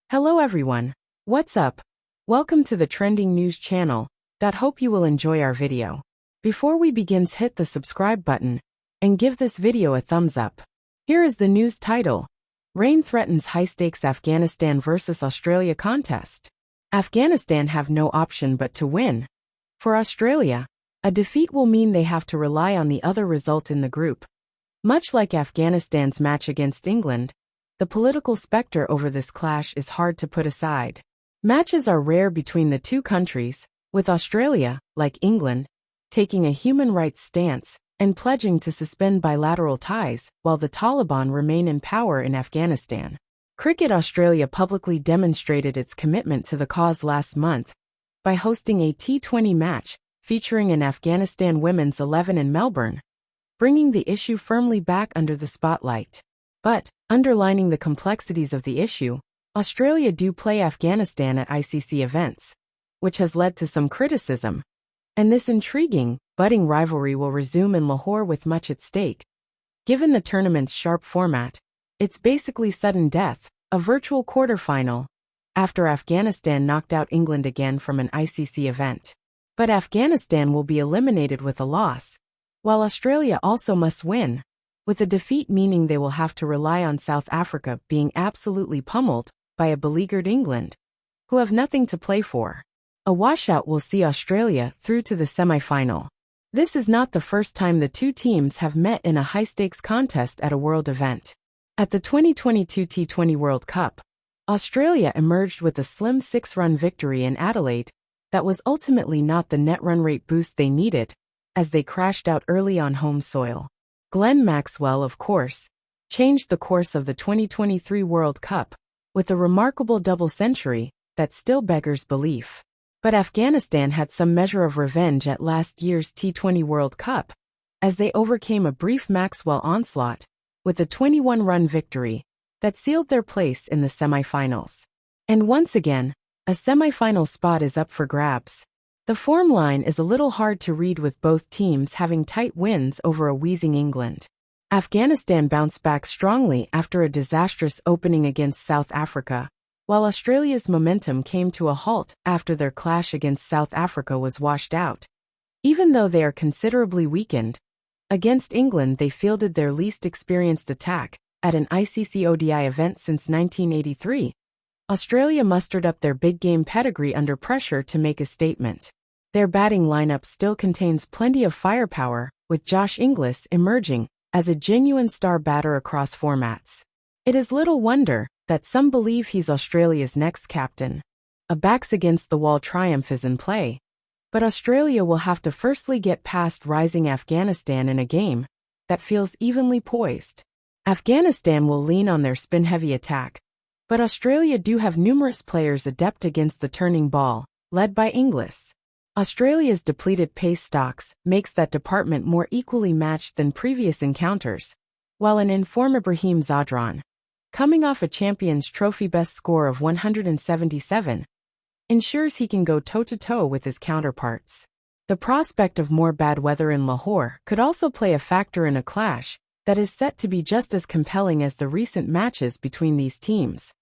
Hello everyone. What's up? Welcome to the Trending News channel. Hope you will enjoy our video. Before we begin, hit the subscribe button and give this video a thumbs up. Here is the news title. Rain threatens high-stakes Afghanistan vs Australia contest. Afghanistan have no option but to win. For Australia, a defeat will mean they have to rely on the other result in the group. Much like Afghanistan's match against England, the political specter over this clash is hard to put aside. Matches are rare between the two countries, with Australia, like England, taking a human rights stance and pledging to suspend bilateral ties while the Taliban remain in power in Afghanistan. Cricket Australia publicly demonstrated its commitment to the cause last month by hosting a T20 match featuring an Afghanistan women's 11 in Melbourne, bringing the issue firmly back under the spotlight. But, underlining the complexities of the issue, Australia do play Afghanistan at ICC events, which has led to some criticism. And this intriguing, budding rivalry will resume in Lahore with much at stake. Given the tournament's sharp format, it's basically sudden death, a virtual quarterfinal, after Afghanistan knocked out England again from an ICC event. But Afghanistan will be eliminated with a loss, while Australia also must win, with a defeat meaning they will have to rely on South Africa being absolutely pummeled by a beleaguered England, who have nothing to play for. A washout will see Australia through to the semi-final. This is not the first time the two teams have met in a high-stakes contest at a world event. At the 2022 T20 World Cup, Australia emerged with a slim 6-run victory in Adelaide that was ultimately not the net run rate boost they needed, as they crashed out early on home soil. Glenn Maxwell, of course, changed the course of the 2023 World Cup with a remarkable double century that still beggars belief. But Afghanistan had some measure of revenge at last year's T20 World Cup, as they overcame a brief Maxwell onslaught with a 21-run victory that sealed their place in the semi-finals. And once again, a semi-final spot is up for grabs. The form line is a little hard to read with both teams having tight wins over a wheezing England. Afghanistan bounced back strongly after a disastrous opening against South Africa, while Australia's momentum came to a halt after their clash against South Africa was washed out. Even though they are considerably weakened, against England they fielded their least experienced attack at an ICC ODI event since 1983. Australia mustered up their big-game pedigree under pressure to make a statement. Their batting lineup still contains plenty of firepower, with Josh Inglis emerging as a genuine star batter across formats. It is little wonder that some believe he's Australia's next captain. A backs-against-the-wall triumph is in play, but Australia will have to firstly get past rising Afghanistan in a game that feels evenly poised. Afghanistan will lean on their spin-heavy attack, but Australia do have numerous players adept against the turning ball, led by Inglis. Australia's depleted pace stocks makes that department more equally matched than previous encounters, while an in-form Ibrahim Zadran, coming off a Champions Trophy best score of 177, ensures he can go toe-to-toe with his counterparts. The prospect of more bad weather in Lahore could also play a factor in a clash that is set to be just as compelling as the recent matches between these teams.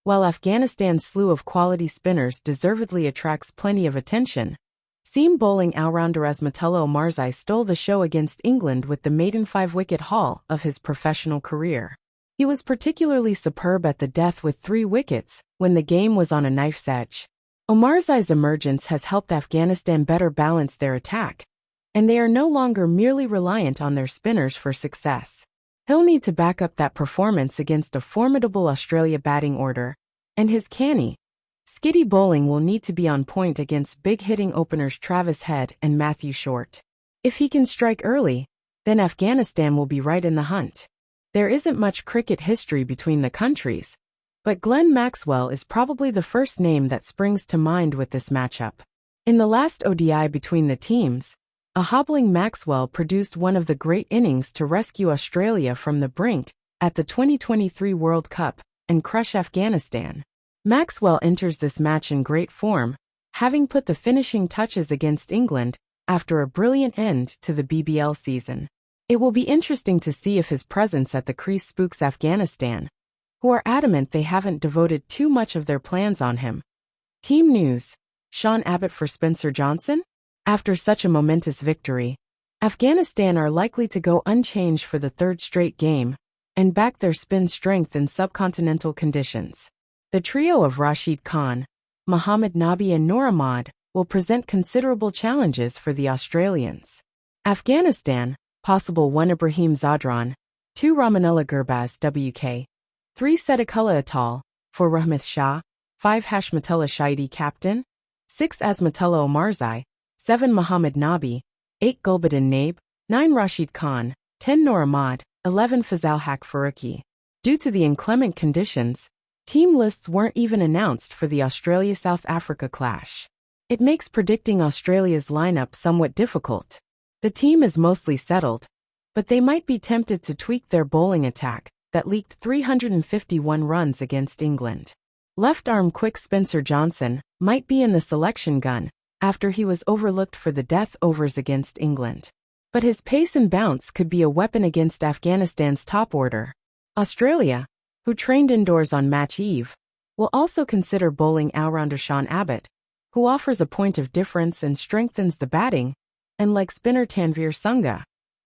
While Afghanistan's slew of quality spinners deservedly attracts plenty of attention, seam bowling all-rounder Asmatullah Omarzai stole the show against England with the maiden 5-wicket haul of his professional career. He was particularly superb at the death with 3 wickets when the game was on a knife's edge. Omarzai's emergence has helped Afghanistan better balance their attack, and they are no longer merely reliant on their spinners for success. He'll need to back up that performance against a formidable Australia batting order, and his canny, skiddy bowling will need to be on point against big-hitting openers Travis Head and Matthew Short. If he can strike early, then Afghanistan will be right in the hunt. There isn't much cricket history between the countries, but Glenn Maxwell is probably the first name that springs to mind with this matchup. In the last ODI between the teams, a hobbling Maxwell produced one of the great innings to rescue Australia from the brink at the 2023 World Cup and crush Afghanistan. Maxwell enters this match in great form, having put the finishing touches against England after a brilliant end to the BBL season. It will be interesting to see if his presence at the crease spooks Afghanistan, who are adamant they haven't devoted too much of their plans on him. Team news: Sean Abbott for Spencer Johnson? After such a momentous victory, Afghanistan are likely to go unchanged for the third straight game and back their spin strength in subcontinental conditions. The trio of Rashid Khan, Mohammad Nabi and Noor Ahmad will present considerable challenges for the Australians. Afghanistan, possible 1 Ibrahim Zadran, 2 Ramanullah Gurbaz WK, 3 Sedikullah Atal, 4 Rahmat Shah, 5 Hashmatullah Shahidi captain, 6 Azmatullah Omarzai, 7 Mohammad Nabi, 8 Gulbuddin Naib, 9 Rashid Khan, 10 Noor Ahmad, 11 Fazal Haq Faruqi. Due to the inclement conditions, team lists weren't even announced for the Australia-South Africa clash. It makes predicting Australia's lineup somewhat difficult. The team is mostly settled, but they might be tempted to tweak their bowling attack that leaked 351 runs against England. Left-arm quick Spencer Johnson might be in the selection gun after he was overlooked for the death overs against England. But his pace and bounce could be a weapon against Afghanistan's top order. Australia, who trained indoors on match eve, will also consider bowling all-rounder Sean Abbott, who offers a point of difference and strengthens the batting, and leg spinner Tanveer Sangha,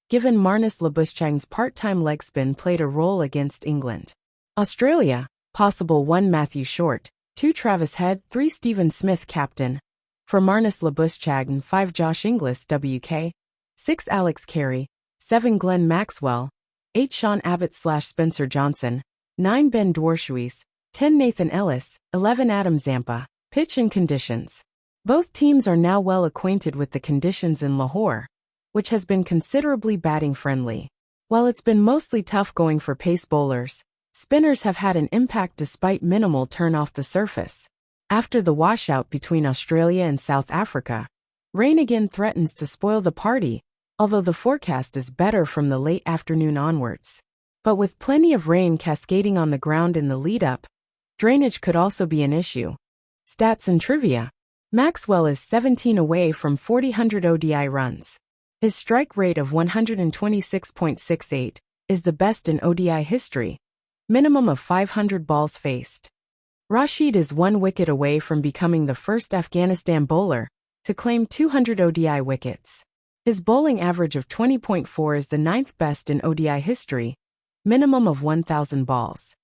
given Marnus Labuschagne's part-time leg spin played a role against England. Australia, possible 1 Matthew Short, 2 Travis Head, 3 Stephen Smith captain, for Marnus Labuschagne 5 Josh Inglis WK, 6 Alex Carey, 7 Glenn Maxwell, 8 Sean Abbott/Spencer Johnson, 9 Ben Dwarshuis, 10 Nathan Ellis, 11 Adam Zampa. Pitch and conditions. Both teams are now well acquainted with the conditions in Lahore, which has been considerably batting friendly. While it's been mostly tough going for pace bowlers, spinners have had an impact despite minimal turn off the surface. After the washout between Australia and South Africa, rain again threatens to spoil the party, although the forecast is better from the late afternoon onwards. But with plenty of rain cascading on the ground in the lead-up, drainage could also be an issue. Stats and trivia. Maxwell is 17 away from 4,000 ODI runs. His strike rate of 126.68 is the best in ODI history, minimum of 500 balls faced. Rashid is 1 wicket away from becoming the first Afghanistan bowler to claim 200 ODI wickets. His bowling average of 20.4 is the 9th best in ODI history, minimum of 1,000 balls.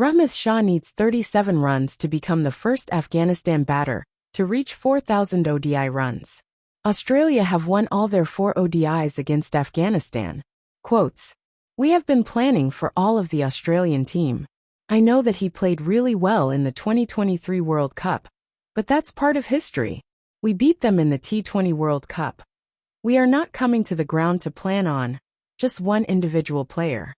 Rahmat Shah needs 37 runs to become the first Afghanistan batter to reach 4,000 ODI runs. Australia have won all their 4 ODIs against Afghanistan. Quotes: "We have been planning for all of the Australian team. I know that he played really well in the 2023 World Cup, but that's part of history. We beat them in the T20 World Cup. We are not coming to the ground to plan on just one individual player."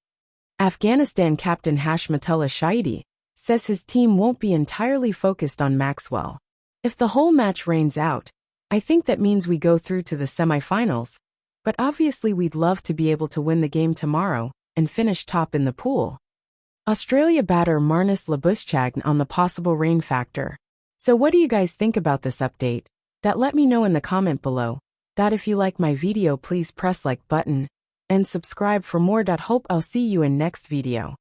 Afghanistan captain Hashmatullah Shahidi says his team won't be entirely focused on Maxwell. "If the whole match rains out, I think that means we go through to the semi-finals, but obviously we'd love to be able to win the game tomorrow and finish top in the pool." Australia batter Marnus Labuschagne on the possible rain factor. So what do you guys think about this update? Let me know in the comment below. If you like my video, please press like button and subscribe for more. Hope I'll see you in next video.